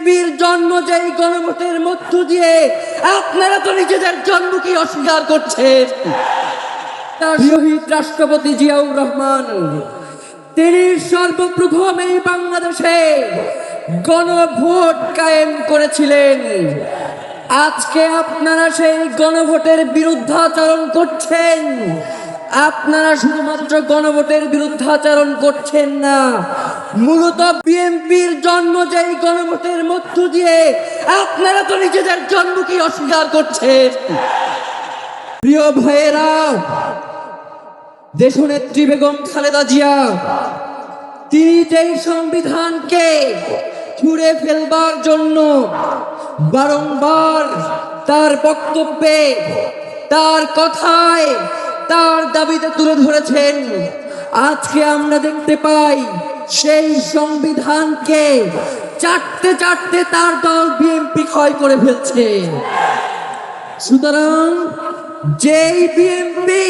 বিএনপির জন্ম যেই গণভোটের মধ্য দিয়ে আপনারা তো নিজেদের জন্মকে অস্বীকার করছেন। শহীদ রাষ্ট্রপতি জিয়াউর রহমান তিনি সর্বপ্রথম এই বাংলাদেশে গণভোট কায়েম করেছিলেন। আজকে আপনারা সেই গণভোটের বিরুদ্ধাচরণ করছেন। আপনারা শুধুমাত্র গণভোটের বিরুদ্ধাচরণ করছেন না, মূলত বিএনপির জন্ম যেই গণভোটের মধ্য দিয়ে আপনারা তো নিজেদের জন্মকে অস্বীকার করছেন। প্রিয় ভাইয়েরা, দেশনেত্রী বেগম খালেদা জিয়া তিনি যেই সংবিধানকে ছুঁড়ে ফেলবার জন্য বারংবার তার বক্তব্যে, তার কথায়, তার দাবিতে তুলে ধরেছেন, আজকে আমরা দেখতে পাই সেই সংবিধানকে চাটতে চাটতে তার দল বিএনপি ক্ষয় করে ফেলছে। সুতরাং যেই বিএনপি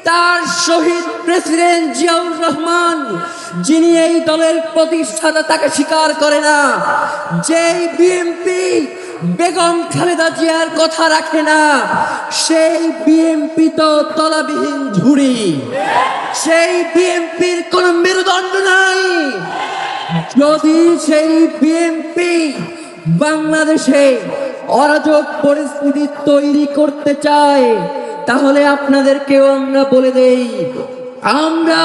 তার শহীদ প্রেসিডেন্ট জিয়াউর রহমান যিনি এই দলের প্রতিষ্ঠাতা তাকে স্বীকার করে না, যেই বিএনপি বেগম খালেদা জিয়ার কথা রাখে না, সেই বিএনপি তো তলাবিহীন ঝুড়ি, সেই বিএনপির কোন মেরুদণ্ড নাই। যদি সেই বিএনপি বাংলাদেশে অরাজক পরিস্থিতি তৈরি করতে চায়, তাহলে আপনাদেরকেও আমরা বলে দেই, আমরা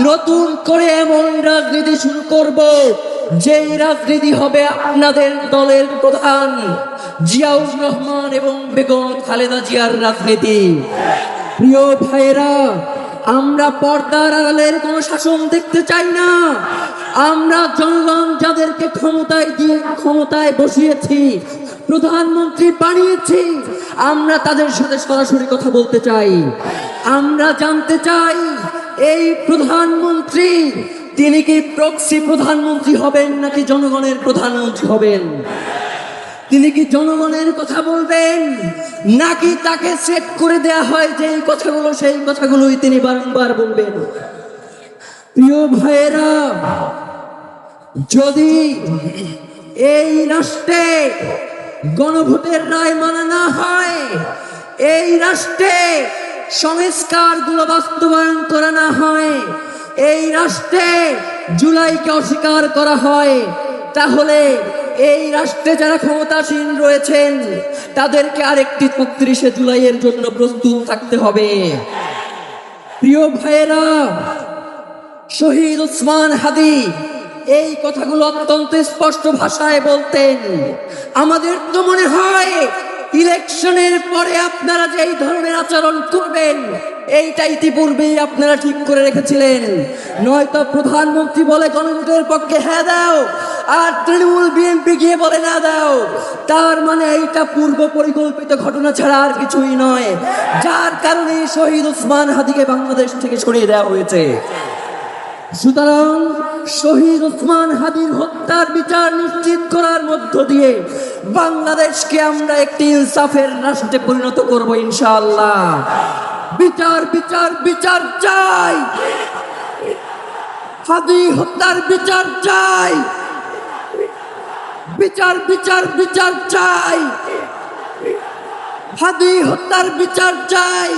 নতুন করে এমন রাজনীতি শুরু করব যেই রাজনীতি হবে আপনাদের দলের প্রধান জিয়াউর রহমান এবং বেগম খালেদা জিয়ার রাজনীতি। প্রিয় ভাইয়েরা, আমরা পর্দার আড়ালের কোনো শাসন দেখতে চাই না। আমরা জনগণ যাদেরকে ক্ষমতায় বসিয়েছি, প্রধানমন্ত্রী বানিয়েছি, আমরা তাদের সাথে সরাসরি কথা বলতে চাই। আমরা জানতে চাই এই প্রধানমন্ত্রী তিনি কি প্রক্সি প্রধানমন্ত্রী হবেন নাকি জনগণের প্রধানমন্ত্রী হবেন? তিনি কি জনগণের কথা বলবেন নাকি তাকে সেট করে দেয়া হয় যে এই কথাগুলো সেই কথাগুলোই তিনি বারংবার বলবেন? প্রিয় ভাইয়েরা, যদি এই রাষ্ট্রে গণভোটের রায় মানা না হয়, এই রাষ্ট্রে সংস্কারগুলো বাস্তবায়ন করা না হয়, এই রাষ্ট্রে জুলাইকে অস্বীকার করা হয়, তাহলে এই রাষ্ট্রে যারা ক্ষমতাসীন রয়েছেন তাদেরকে আরেকটি ৩৬শে জুলাইয়ের জন্য প্রস্তুত থাকতে হবে। প্রিয় ভাইয়েরা, শহীদ ওসমান হাদি এই কথাগুলো অত্যন্ত স্পষ্ট ভাষায় বলতেন। আমাদের তো মনে হয় ইলেকশনের পরে আপনারা যে এই ধরনের আচরণ করবেন এইটা ইতিপূর্বেই আপনারা ঠিক করে রেখেছিলেন। নয়তো প্রধানমন্ত্রী বলে গণভোটের পক্ষে হ্যাঁ দাও, আর তৃণমূল বিএনপি গিয়ে বলে না দাও, তার মানে এইটা পূর্ব পরিকল্পিত ঘটনা ছাড়া আর কিছুই নয়, যার কারণে শহীদ ওসমান হাদিকে বাংলাদেশ থেকে সরিয়ে দেওয়া হয়েছে। সুতরাং শহীদ ওসমান হাদির হত্যার বিচার নিশ্চিত করার মধ্য দিয়ে বাংলাদেশকে আমরা একটি ইনসাফের রাষ্ট্রে পরিণত করব ইনশাআল্লাহ। বিচার বিচার বিচার চাই, হাদি হত্যার বিচার চাই, বিচার বিচার বিচার চাই, হাদি হত্যার বিচার চাই।